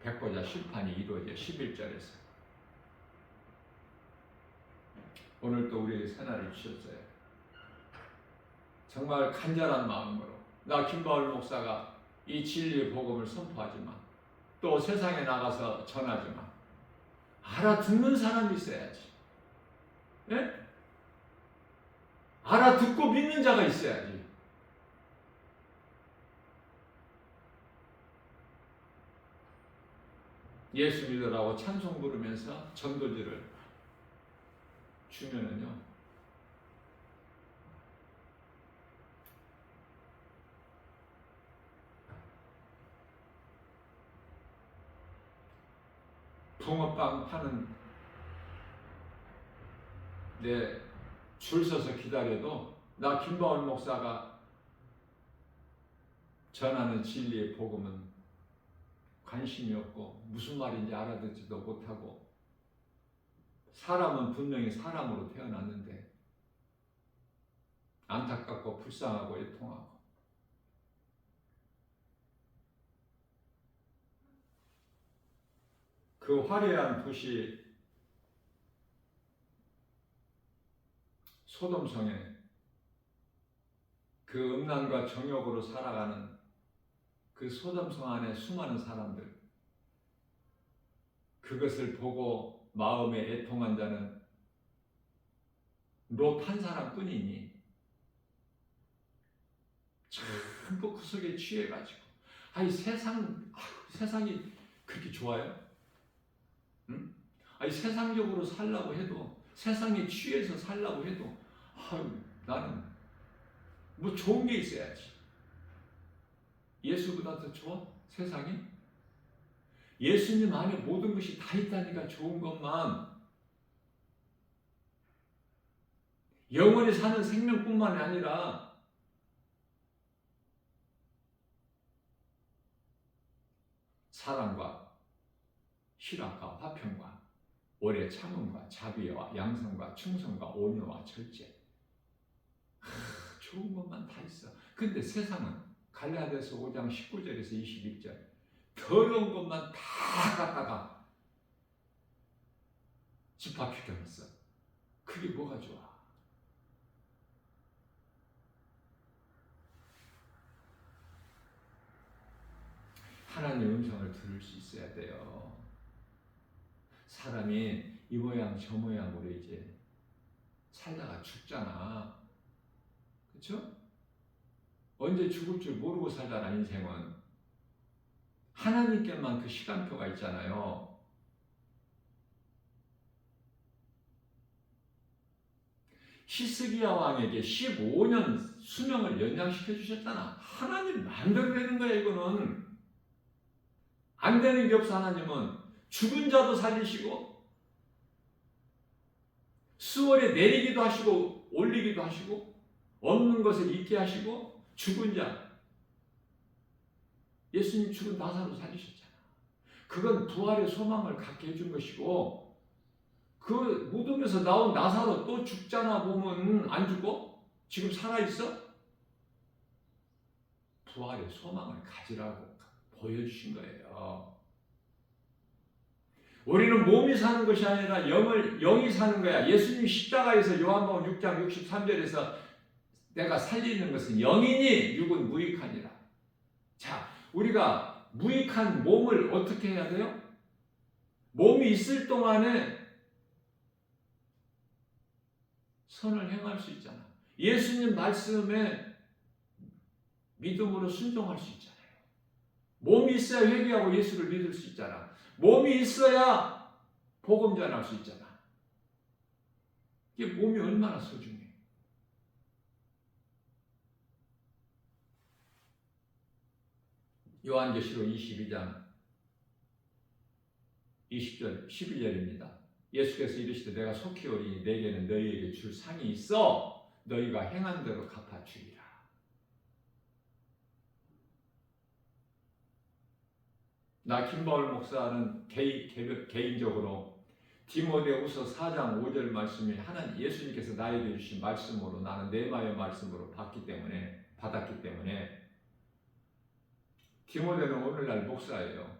백보자 심판이 이루어져 11절에서 오늘 또 우리에게 새날을 주셨어요. 정말 간절한 마음으로 나 김바울 목사가 이 진리의 복음을 선포하지만 또 세상에 나가서 전하지만 알아듣는 사람이 있어야지. 예? 알아듣고 믿는 자가 있어야지. 예수 믿으라고 찬송 부르면서 전도지를 주면은요, 붕어빵 파는 줄 서서 기다려도 나 김바울 목사가 전하는 진리의 복음은 관심이 없고 무슨 말인지 알아듣지도 못하고 사람은 분명히 사람으로 태어났는데 안타깝고 불쌍하고 애통하고 그 화려한 도시 소돔성에 그 음란과 정욕으로 살아가는 그 소돔성 안에 수많은 사람들, 그것을 보고 마음에 애통한 자는 롯 한 사람뿐이니 전부 그 속에 취해가지고 아니 세상이 그렇게 좋아요? 응? 아니 세상적으로 살라고 해도 세상에 취해서 살라고 해도 나는 뭐 좋은 게 있어야지. 예수보다 더 좋아? 세상이? 예수님 안에 모든 것이 다 있다니까 좋은 것만. 영원히 사는 생명뿐만 아니라 사랑과 희락과 화평과 오래 참음과 자비와 양성과 충성과 온유와 절제. 좋은 것만 다 있어. 근데 세상은 갈라디아서 5장 19절에서 21절 더러운 것만 다 갖다가 집합시켜놨어. 그게 뭐가 좋아? 하나님의 음성을 들을 수 있어야 돼요. 사람이 이 모양 저 모양으로 이제 살다가 죽잖아. 그렇죠? 언제 죽을 줄 모르고 살잖아. 인생은 하나님께만 그 시간표가 있잖아요. 히스기야 왕에게 15년 수명을 연장시켜 주셨잖아. 하나님 마음대로 되는 거야. 이거는 안 되는 게 없어. 하나님은 죽은 자도 살리시고 수월에 내리기도 하시고 올리기도 하시고 없는 것을 있게 하시고 죽은 자 예수님 죽은 나사로 살리셨잖아. 그건 부활의 소망을 갖게 해준 것이고 그 무덤에서 나온 나사로 또 죽잖아. 보면 안 죽어? 지금 살아있어? 부활의 소망을 가지라고 보여주신 거예요. 우리는 몸이 사는 것이 아니라 영이 사는 거야. 예수님 십자가에서 요한복음 6장 63절에서 내가 살리는 것은 영이니 육은 무익하니라. 자, 우리가 무익한 몸을 어떻게 해야 돼요? 몸이 있을 동안에 선을 행할 수 있잖아. 예수님 말씀에 믿음으로 순종할 수 있잖아요. 몸이 있어야 회개하고 예수를 믿을 수 있잖아. 몸이 있어야 복음 전할 수 있잖아. 이게 몸이 얼마나 소중해. 요한계시록 22장 20절 11절입니다. 예수께서 이르시되 내가 속히 오리니 내게는 너희에게 줄 상이 있어 너희가 행한 대로 갚아주리라. 나 김바울 목사는 개인적으로 디모데후서 4장 5절 말씀이 하나님 예수님께서 나에게 주신 말씀으로 나는 네마의 말씀으로 받았기 때문에 디모데는 오늘날 목사예요.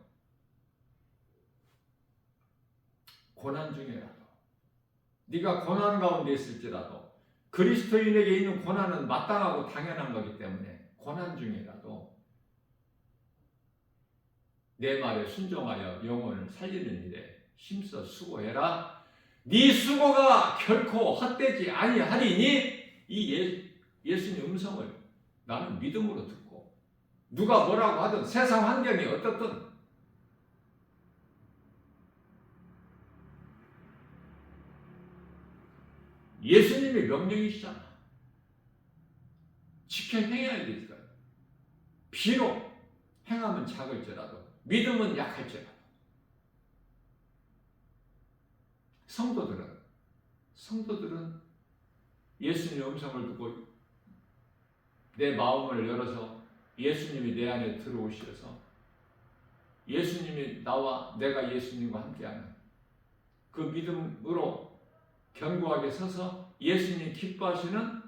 고난 중에라도 네가 고난 가운데 있을지라도 그리스도인에게 있는 고난은 마땅하고 당연한 거기 때문에 고난 중에라도 내 말에 순종하여 영혼을 살리는 일에 힘써 수고해라. 네 수고가 결코 헛되지 아니하리니 이 예수님 음성을 나는 믿음으로 듣고 누가 뭐라고 하든 세상 환경이 어떻든 예수님의 명령이시잖아. 지켜 행해야 되니까. 비록 행함은 작을지라도 믿음은 약할지라도 성도들은 예수님의 음성을 듣고 내 마음을 열어서 예수님이 내 안에 들어오셔서 예수님이 나와 내가 예수님과 함께하는 그 믿음으로 견고하게 서서 예수님이 기뻐하시는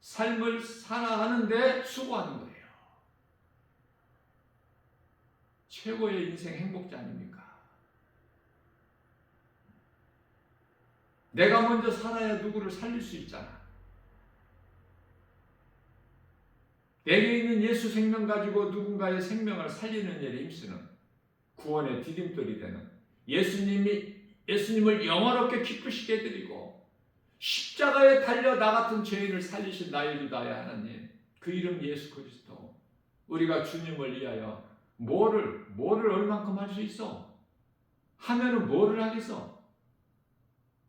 삶을 살아가는데 수고하는 거예요. 최고의 인생 행복자 아닙니까? 내가 먼저 살아야 누구를 살릴 수 있잖아. 내게 있는 예수 생명 가지고 누군가의 생명을 살리는 일에 힘쓰는 구원의 디딤돌이 되는 예수님을 영원롭게 기쁘시게 해드리고 십자가에 달려 나 같은 죄인을 살리신 나의 주 나의 하나님, 그 이름 예수 그리스도. 우리가 주님을 위하여 뭐를 얼만큼 할 수 있어? 하면은 뭐를 하겠어?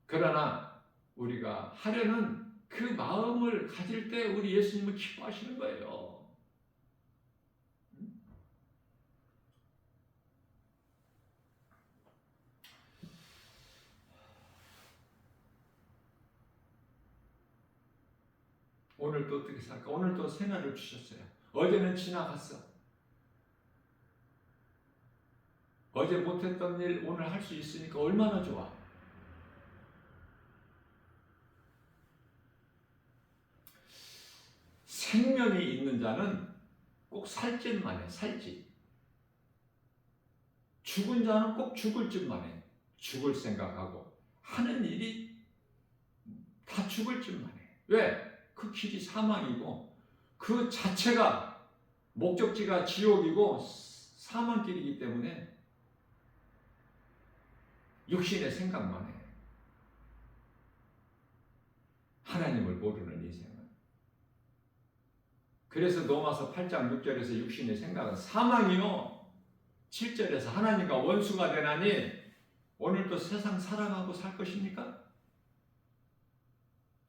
그러나 우리가 하려는 그 마음을 가질 때 우리 예수님을 기뻐하시는 거예요. 오늘 또 어떻게 살까? 오늘 또 새날을 주셨어요. 어제는 지나갔어. 어제 못했던 일 오늘 할 수 있으니까 얼마나 좋아. 생명이 있는 자는 꼭 살짓만 해. 살짓. 죽은 자는 꼭 죽을 짓만 해. 죽을 생각하고 하는 일이 다 죽을 짓만 해. 왜? 그 길이 사망이고 그 자체가 목적지가 지옥이고 사망길이기 때문에 육신의 생각만 해. 하나님을 모르는 인생은. 그래서 로마서 8장 6절에서 육신의 생각은 사망이요. 7절에서 하나님과 원수가 되나니 오늘도 세상 사랑하고 살 것입니까?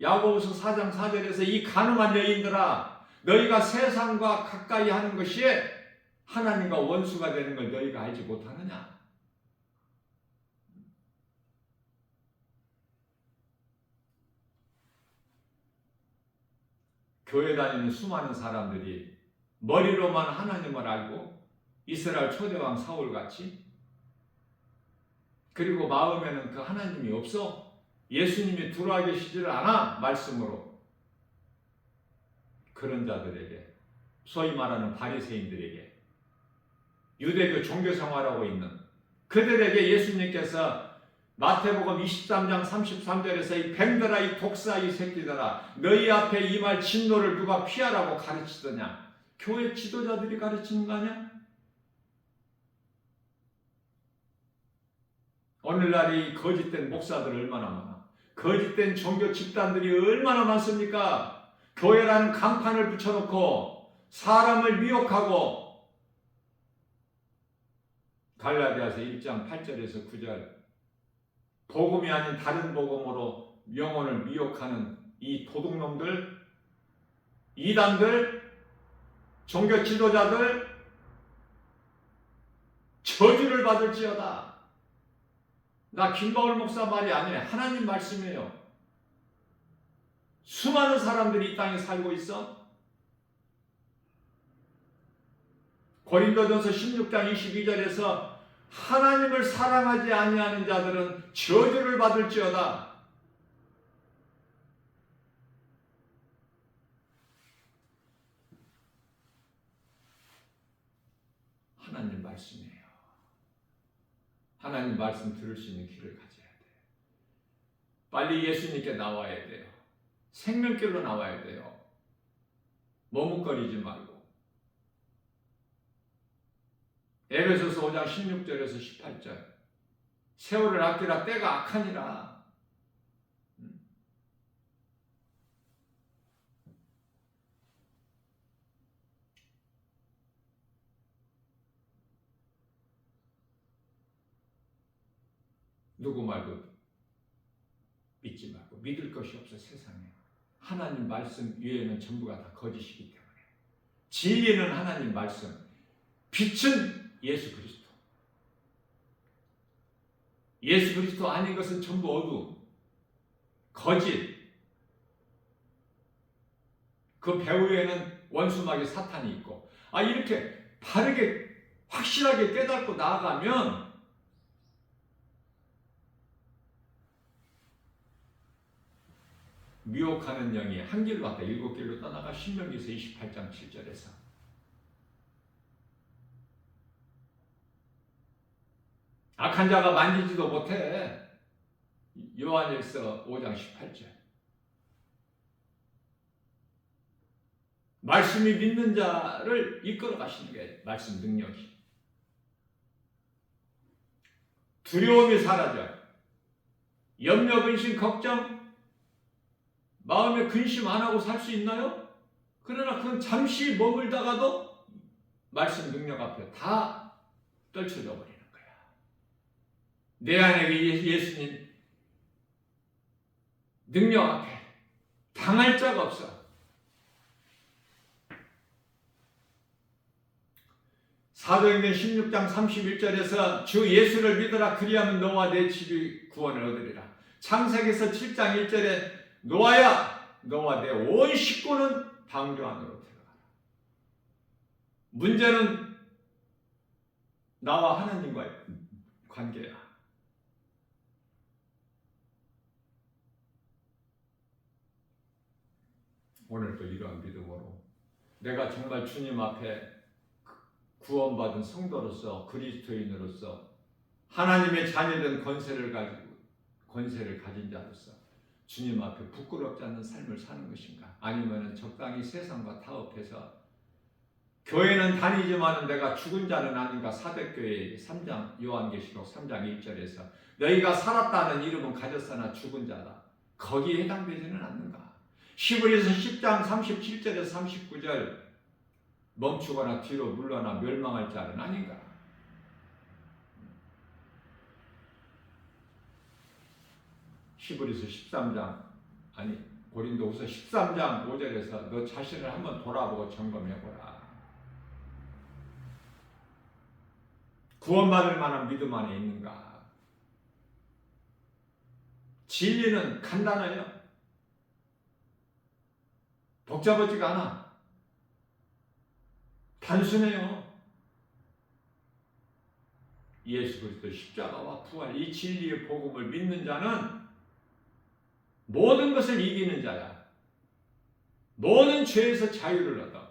야고보서 4장 4절에서 이 간음한 여인들아, 너희가 세상과 가까이 하는 것이 하나님과 원수가 되는 걸 너희가 알지 못하느냐? 교회 다니는 수많은 사람들이 머리로만 하나님을 알고 이스라엘 초대왕 사울같이, 그리고 마음에는 그 하나님이 없어. 예수님이 들어와 계시지를 않아. 말씀으로. 그런 자들에게, 소위 말하는 바리새인들에게, 유대교 종교생활하고 있는 그들에게 예수님께서 마태복음 23장 33절에서 이 뱀들아, 이 독사, 이 새끼들아, 너희 앞에 임할 진노를 누가 피하라고 가르치더냐? 교회 지도자들이 가르치는 거 아니야? 오늘날 이 거짓된 목사들 얼마나 많아. 거짓된 종교 집단들이 얼마나 많습니까? 교회라는 간판을 붙여놓고 사람을 미혹하고, 갈라디아서 1장 8절에서 9절, 복음이 아닌 다른 복음으로 영혼을 미혹하는 이 도둑놈들, 이단들, 종교 지도자들 저주를 받을지어다. 나 김바울 목사 말이 아니네. 하나님 말씀이에요. 수많은 사람들이 이 땅에 살고 있어. 고린도전서 16장 22절에서 하나님을 사랑하지 아니하는 자들은 저주를 받을지어다. 하나님 말씀이에요. 하나님 말씀 들을 수 있는 길을 가져야 돼. 빨리 예수님께 나와야 돼요. 생명길로 나와야 돼요. 머뭇거리지 말고. 에베소서 5장 16절에서 18절, 세월을 아끼라 때가 악하니라. 누구 말고 믿지 말고. 믿을 것이 없어. 세상에 하나님 말씀 위에는 전부가 다 거짓이기 때문에. 진리는 하나님 말씀, 빛은 예수 그리스도. 예수 그리스도 아닌 것은 전부 어두, 거짓. 그 배후에는 원수마귀 사탄이 있고. 이렇게 바르게 확실하게 깨닫고 나아가면 미혹하는 영이 한 길로 왔다 일곱 길로 떠나가. 신명기서 28장 7절에서 악한 자가 만지지도 못해. 요한일서 5장 18절. 말씀이 믿는 자를 이끌어 가시는 게 말씀 능력이. 두려움이 사라져. 염려, 근심, 걱정, 마음에 근심 안 하고 살 수 있나요? 그러나 그건 잠시 머물다가도 말씀 능력 앞에 다 떨쳐져 버리는 거야. 내 안에 예수님 능력 앞에 당할 자가 없어. 사도행전 16장 31절에서 주 예수를 믿으라 그리하면 너와 내 집이 구원을 얻으리라. 창세기에서 7장 1절에 노아야 너와 내 온 식구는 방주 안으로 들어가라. 문제는 나와 하나님과의 관계야. 오늘도 이러한 믿음으로 내가 정말 주님 앞에 구원받은 성도로서 그리스도인으로서 하나님의 자녀된 권세를 가진 자로서 주님 앞에 부끄럽지 않는 삶을 사는 것인가? 아니면 적당히 세상과 타협해서 교회는 다니지만 내가 죽은 자는 아닌가? 사백교회 3장 요한계시록 3장 1절에서 너희가 살았다는 이름은 가졌으나 죽은 자다. 거기에 해당되지는 않는가? 히브리서 10장 37절에서 39절 멈추거나 뒤로 물러나 멸망할 자는 아닌가? 히브리서 13장 아니 고린도후서 13장 5절에서 너 자신을 한번 돌아보고 점검해보라. 구원받을 만한 믿음 안에 있는가? 진리는 간단해요. 복잡하지가 않아. 단순해요. 예수 그리스도 십자가와 부활 이 진리의 복음을 믿는 자는 모든 것을 이기는 자야. 모든 죄에서 자유를 얻어.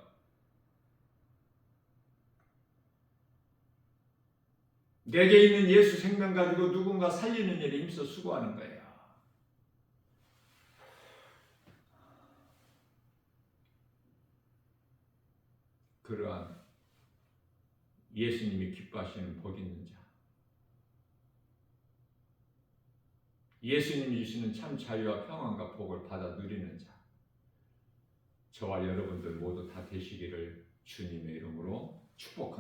내게 있는 예수 생명 가지고 누군가 살리는 일에 힘써 수고하는 거예요. 그러한 예수님이 기뻐하시는 복 있는 자, 예수님이 주시는 참 자유와 평안과 복을 받아 누리는 자, 저와 여러분들 모두 다 되시기를 주님의 이름으로 축복합니다.